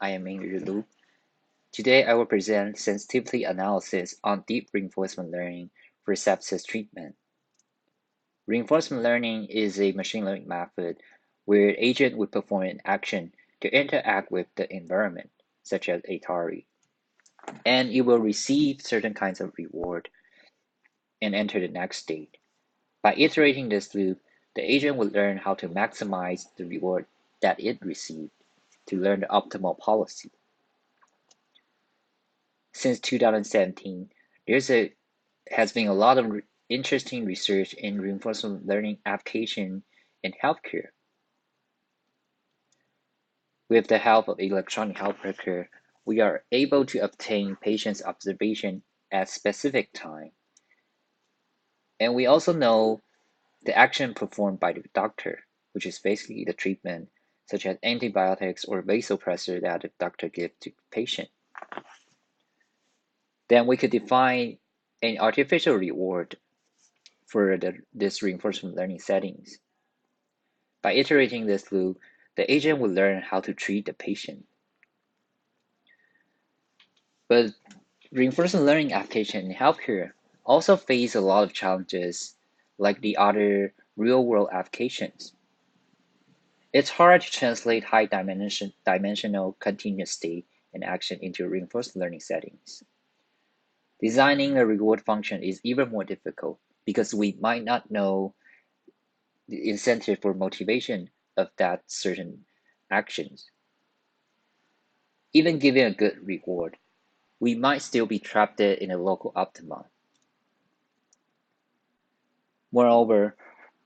I am Ingrid Lu. Today I will present sensitivity analysis on deep reinforcement learning for sepsis treatment. Reinforcement learning is a machine learning method where an agent would perform an action to interact with the environment, such as Atari, and it will receive certain kinds of reward and enter the next state. By iterating this loop, the agent would learn how to maximize the reward that it received to learn the optimal policy. Since 2017, has been a lot of interesting research in reinforcement learning application in healthcare. With the help of electronic health record, we are able to obtain patient's observation at specific time. And we also know the action performed by the doctor, which is basically the treatment, such as antibiotics or vasopressor that the doctor gives to patient. Then we could define an artificial reward for this reinforcement learning settings. By iterating this loop, the agent will learn how to treat the patient. But reinforcement learning application in healthcare also face a lot of challenges like the other real-world applications. It's hard to translate high dimensional continuous state and action into reinforcement learning settings. Designing a reward function is even more difficult because we might not know the incentive or motivation of that certain actions. Even giving a good reward, we might still be trapped in a local optima. Moreover,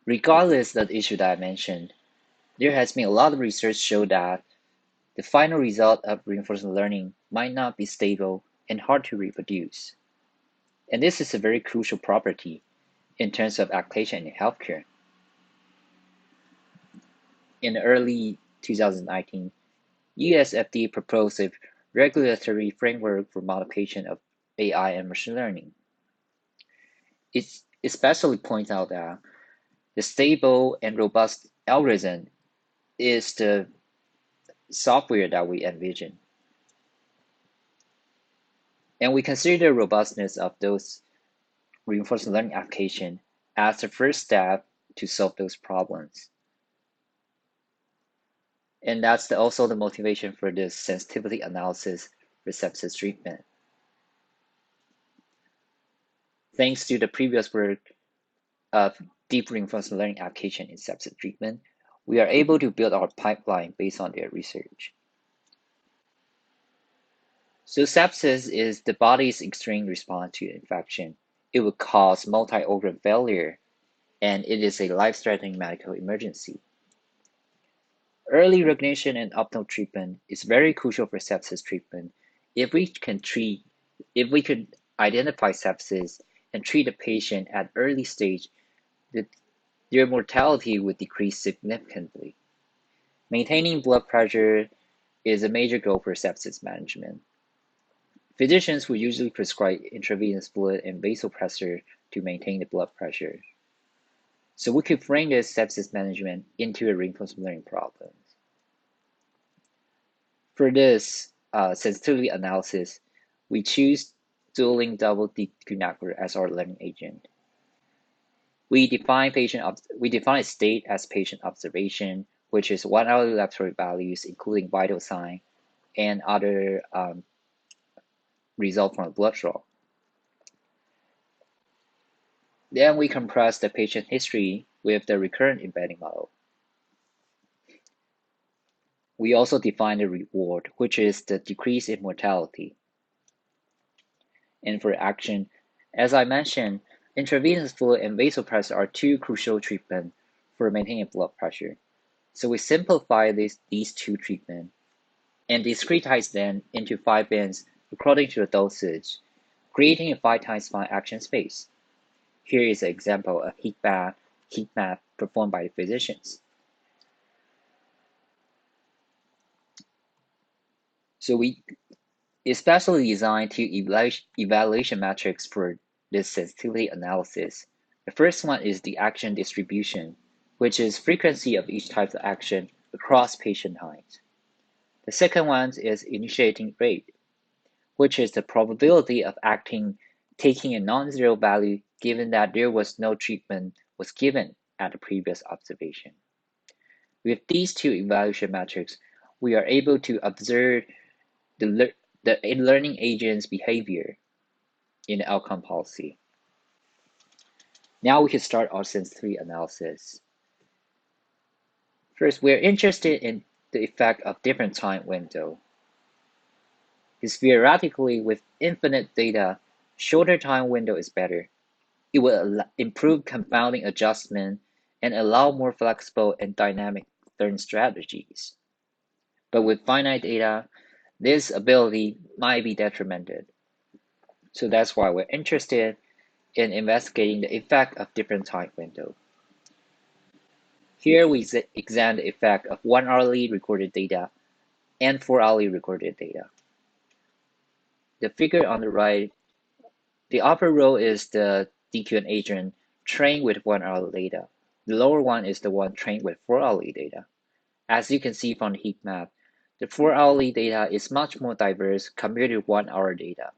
regardless of the issue that I mentioned, there has been a lot of research show that the final result of reinforcement learning might not be stable and hard to reproduce. And this is a very crucial property in terms of application in healthcare. In early 2019, US FDA proposed a regulatory framework for modification of AI and machine learning. It especially points out that the stable and robust algorithm is the software that we envision. And we consider the robustness of those reinforcement learning applications as the first step to solve those problems. And that's also the motivation for this sensitivity analysis for sepsis treatment. Thanks to the previous work of deep reinforcement learning application in sepsis treatment, we are able to build our pipeline based on their research. So sepsis is the body's extreme response to infection. It will cause multi-organ failure, and it is a life-threatening medical emergency. Early recognition and optimal treatment is very crucial for sepsis treatment. If we could identify sepsis and treat a patient at early stage, their mortality would decrease significantly. Maintaining blood pressure is a major goal for sepsis management. Physicians will usually prescribe intravenous fluid and vasopressor to maintain the blood pressure. So we could frame this sepsis management into a reinforcement learning problem. For this sensitivity analysis, we choose dueling double DQ network as our learning agent. We define a state as patient observation, which is 1 hour laboratory values, including vital sign and other result from a blood draw. Then we compress the patient history with the recurrent embedding model. We also define the reward, which is the decrease in mortality. And for action, as I mentioned, intravenous fluid and vasopressor are two crucial treatments for maintaining blood pressure. So we simplify these two treatments and discretize them into 5 bands according to the dosage, creating a 5 times 5 action space. Here is an example of heat map performed by the physicians. So we especially designed two evaluation metrics for this sensitivity analysis. The first one is the action distribution, which is frequency of each type of action across patient times. The second one is initiating rate, which is the probability of taking a non-zero value given that there was no treatment was given at the previous observation. With these two evaluation metrics, we are able to observe the learning agent's behavior in the outcome policy. Now we can start our sensitivity analysis. First, we're interested in the effect of different time window. Because theoretically, with infinite data, shorter time window is better. It will improve confounding adjustment and allow more flexible and dynamic learning strategies. But with finite data, this ability might be detrimented. So that's why we're interested in investigating the effect of different time window. Here we examine the effect of 1 hourly recorded data and 4 hourly recorded data. The figure on the right, the upper row is the DQN agent trained with 1 hour data. The lower one is the one trained with 4 hourly data. As you can see from the heat map, the 4 hourly data is much more diverse compared to 1 hour data.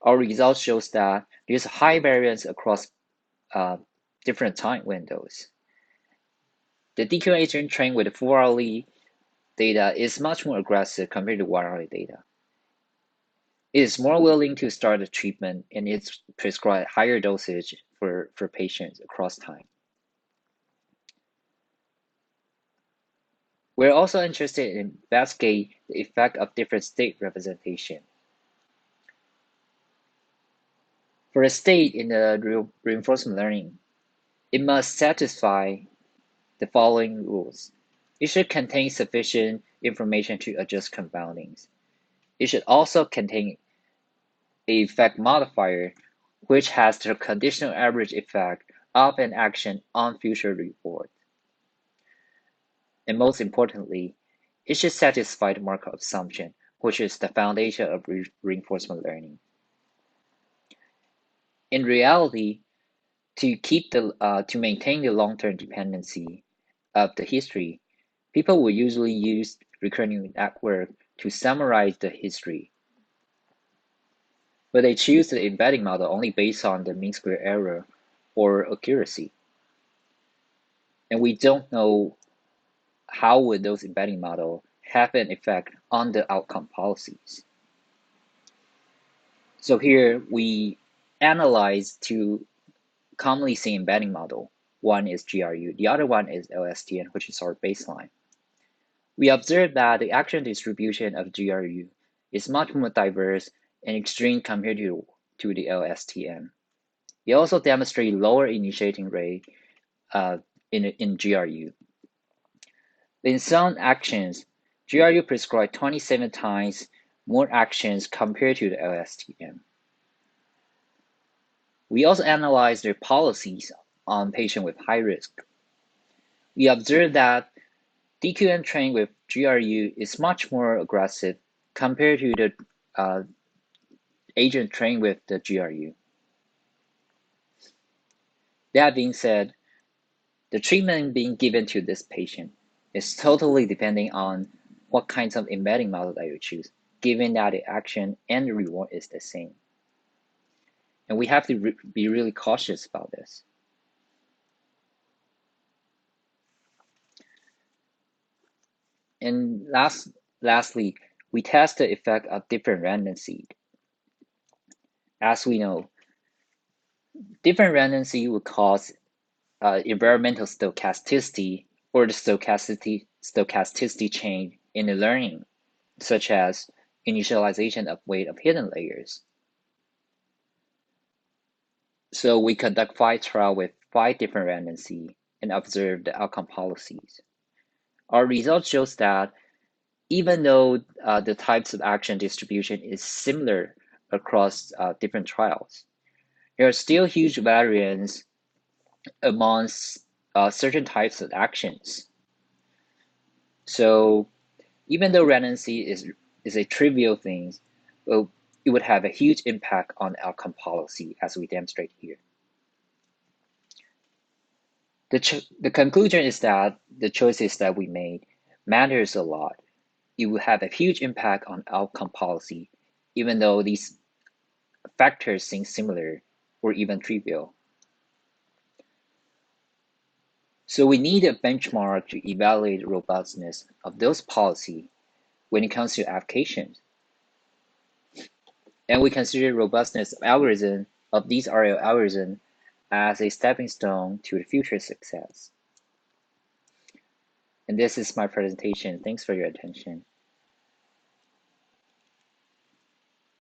Our results shows that there's a high variance across different time windows. The DQN agent trained with 4 hourly data is much more aggressive compared to 1 hourly data. It is more willing to start a treatment and it's prescribed higher dosage for patients across time. We're also interested in investigate the effect of different state representation. For a state in the reinforcement learning, it must satisfy the following rules. It should contain sufficient information to adjust confoundings. It should also contain an effect modifier, which has the conditional average effect of an action on future reward. And most importantly, it should satisfy the Markov assumption, which is the foundation of reinforcement learning. In reality, to maintain the long-term dependency of the history, people will usually use recurrent network to summarize the history. But they choose the embedding model only based on the mean square error or accuracy. And we don't know how would those embedding model have an effect on the outcome policies. So here we analyze two commonly seen embedding model. One is GRU, the other one is LSTM, which is our baseline. We observe that the action distribution of GRU is much more diverse and extreme compared to the LSTM. It also demonstrates lower initiating rate in GRU. In some actions, GRU prescribed 27 times more actions compared to the LSTM. We also analyzed their policies on patients with high risk. We observed that DQN trained with GRU is much more aggressive compared to the agent trained with the GRU. That being said, the treatment being given to this patient is totally depending on what kinds of embedding model that you choose, given that the action and the reward is the same. And we have to be really cautious about this. And lastly, we test the effect of different random seed. As we know, different random seed will cause environmental stochasticity or the stochasticity chain in the learning, such as initialization of weight of hidden layers. So we conduct 5 trials with 5 different random seed and observe the outcome policies. Our results shows that even though the types of action distribution is similar across different trials, there are still huge variance amongst certain types of actions. So even though redundancy is a trivial thing, well, it would have a huge impact on outcome policy, as we demonstrate here. The conclusion is that the choices that we made matters a lot. It will have a huge impact on outcome policy, even though these factors seem similar or even trivial. So we need a benchmark to evaluate the robustness of those policy when it comes to applications. And we consider robustness of these RL algorithms as a stepping stone to the future success. And this is my presentation. Thanks for your attention.